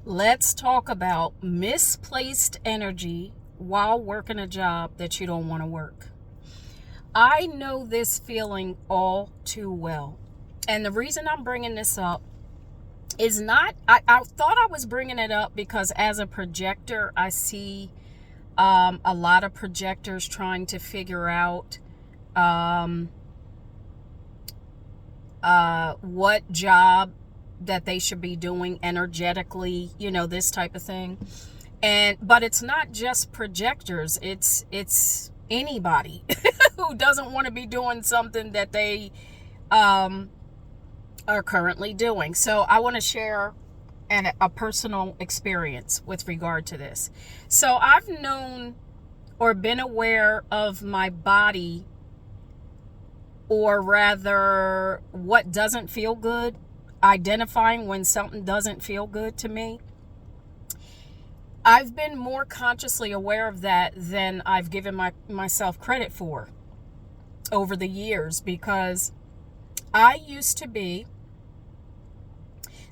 Let's talk about misplaced energy while working a job that you don't want to work. I know this feeling all too well. And the reason I'm bringing this up is I thought I was bringing it up because as a projector, I see a lot of projectors trying to figure out what job that they should be doing energetically, this type of thing. But it's not just projectors, it's anybody who doesn't want to be doing something that they are currently doing. So I want to share a personal experience with regard to this. So I've known or been aware of my body, or rather what doesn't feel good, identifying when something doesn't feel good to me. I've been more consciously aware of that than I've given myself credit for over the years, because I used to be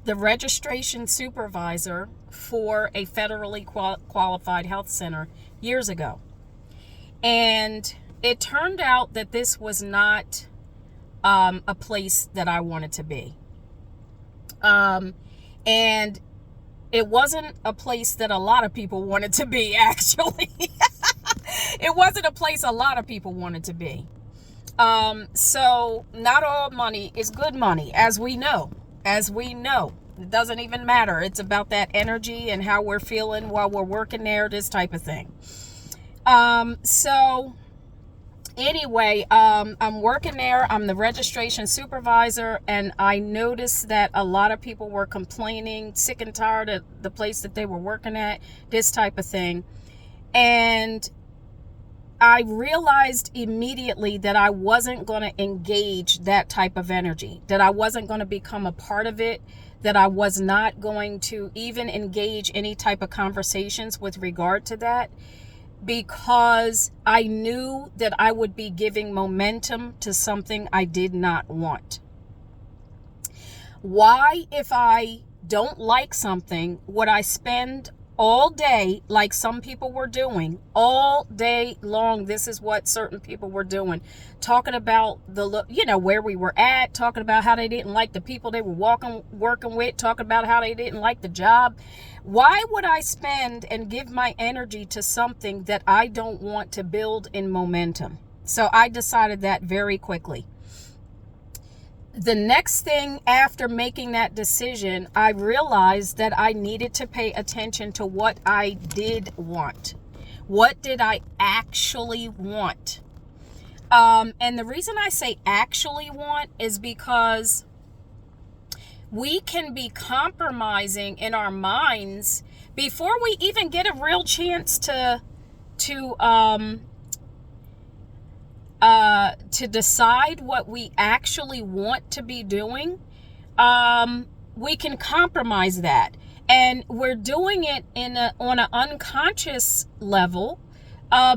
the registration supervisor for a federally qualified health center years ago. And it turned out that this was not a place that I wanted to be. And it wasn't a place that a lot of people wanted to be, actually. It wasn't a place a lot of people wanted to be. So not all money is good money, as we know. It doesn't even matter. It's about that energy and how we're feeling while we're working there, this type of thing. So anyway, I'm working there. I'm the registration supervisor, and I noticed that a lot of people were complaining, sick and tired of the place that they were working at, this type of thing. And I realized immediately that I wasn't going to engage that type of energy, that I wasn't going to become a part of it, that I was not going to even engage any type of conversations with regard to that, because I knew that I would be giving momentum to something I did not want. Why, if I don't like something, would I spend all day, like some people were doing, all day long? This is what certain people were doing, talking about where we were at, talking about how they didn't like the people they were working with, talking about how they didn't like the job. Why would I spend and give my energy to something that I don't want to build in momentum? So I decided that very quickly. The next thing after making that decision, I realized that I needed to pay attention to what I did want. What did I actually want? And the reason I say actually want is because we can be compromising in our minds before we even get a real chance to decide what we actually want to be doing. We can compromise that, and we're doing it on an unconscious level,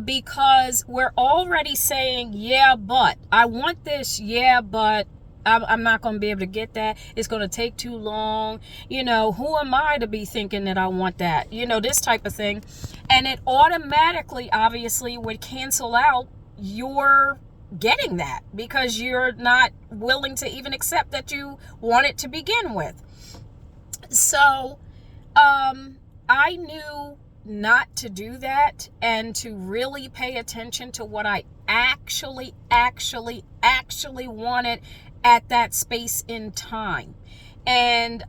because we're already saying, yeah, but I want this, yeah, but I'm not going to be able to get that. It's going to take too long. Who am I to be thinking that I want that? This type of thing. And it automatically, obviously, would cancel out your getting that, because you're not willing to even accept that you want it to begin with. So I knew not to do that, and to really pay attention to what I actually wanted at that space in time. And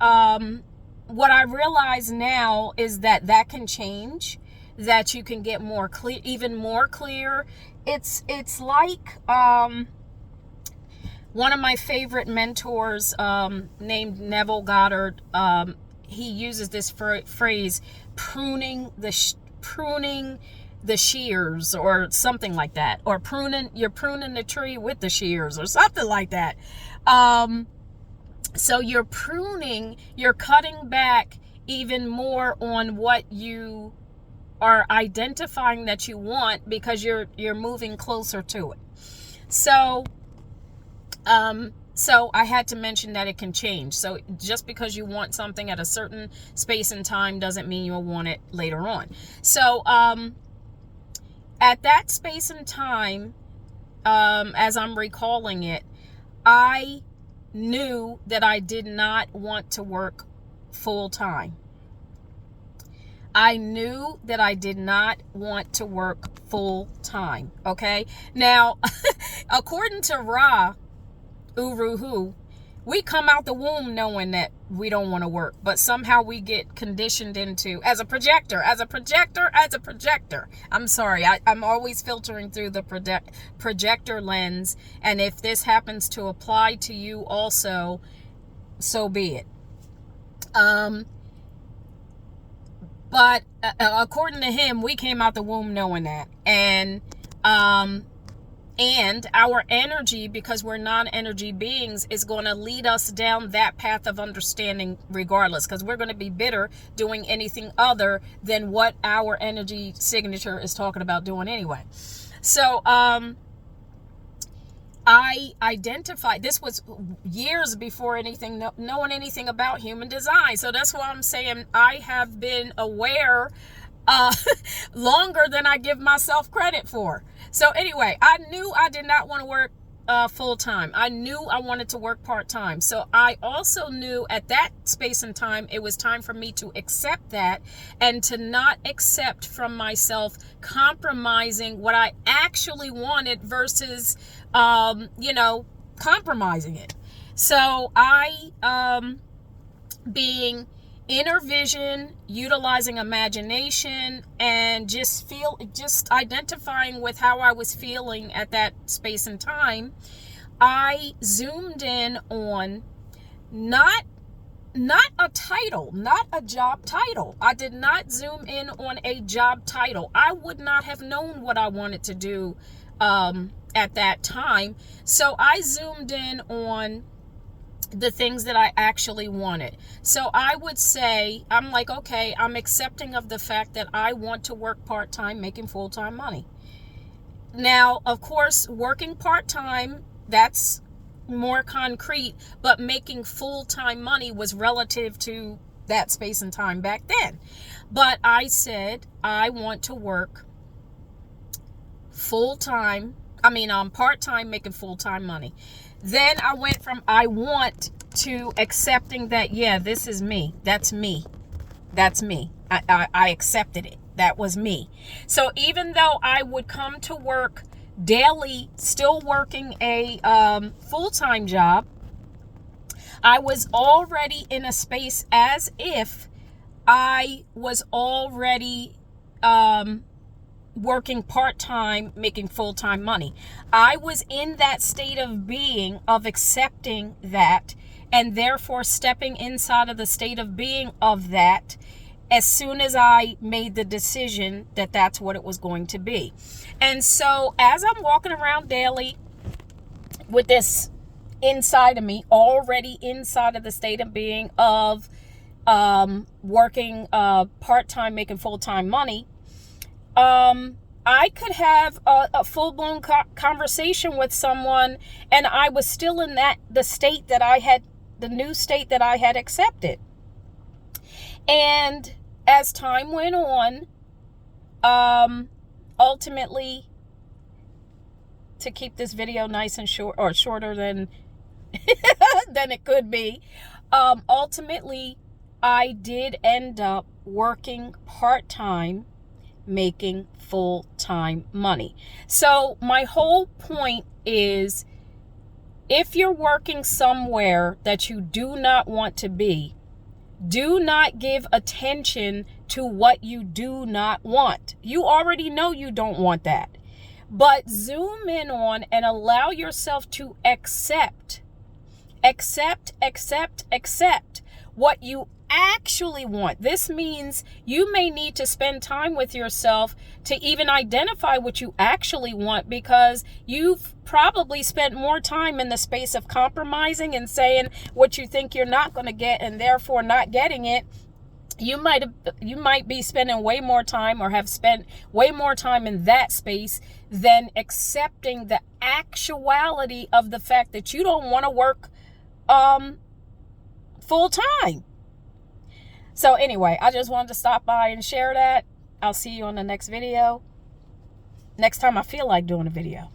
what I realize now is that can change, that you can get more clear, even more clear. It's like one of my favorite mentors, named Neville Goddard. He uses this phrase, pruning the shears, or something like that, or you're pruning the tree with the shears, or something like that. So you're cutting back even more on what you are identifying that you want, because you're moving closer to it. So So I had to mention that it can change. So just because you want something at a certain space and time doesn't mean you'll want it later on. So at that space and time, as I'm recalling it, I knew that I did not want to work full time. I knew that I did not want to work full time. Okay. Now, according to Ra, Uruhu, we come out the womb knowing that we don't want to work, but somehow we get conditioned into, as a projector. I'm sorry, I'm always filtering through the projector lens, and if this happens to apply to you also, so be it. But according to him, we came out the womb knowing that, and our energy, because we're non-energy beings, is going to lead us down that path of understanding regardless, because we're going to be bitter doing anything other than what our energy signature is talking about doing anyway. So I identified, this was years before knowing anything about human design. So that's why I'm saying I have been aware longer than I give myself credit for. So anyway, I knew I did not want to work full time. I knew I wanted to work part time. So I also knew at that space and time, it was time for me to accept that, and to not accept from myself compromising what I actually wanted versus, compromising it. So I, being inner vision, utilizing imagination, and just identifying with how I was feeling at that space and time, I zoomed in on not a title, not a job title. I did not zoom in on a job title. I would not have known what I wanted to do at that time. So I zoomed in on the things that I actually wanted. So I would say, I'm like, okay, I'm accepting of the fact that I want to work part-time, making full-time money. Now, of course, working part-time, that's more concrete, but making full-time money was relative to that space and time back then. But I said, I want to work part-time, making full-time money. Then I went from I want to accepting that, yeah, this is me. That's me. I accepted it. That was me. So even though I would come to work daily, still working a full-time job, I was already in a space as if I was already working part-time, making full-time money. I was in that state of being, of accepting that, and therefore stepping inside of the state of being of that as soon as I made the decision that that's what it was going to be. And so as I'm walking around daily with this inside of me, already inside of the state of being of working part-time, making full-time money, I could have a full-blown conversation with someone, and I was still in the new state that I had accepted. And as time went on, ultimately, to keep this video nice and short, or shorter than than it could be, ultimately, I did end up working part-time, making full-time money. So my whole point is, if you're working somewhere that you do not want to be, do not give attention to what you do not want. You already know you don't want that. But zoom in on and allow yourself to accept what you actually want. This means you may need to spend time with yourself to even identify what you actually want, because you've probably spent more time in the space of compromising and saying what you think you're not going to get, and therefore not getting it, you might be spending way more time, or have spent way more time in that space than accepting the actuality of the fact that you don't want to work full time. So anyway, I just wanted to stop by and share that. I'll see you on the next video. Next time I feel like doing a video.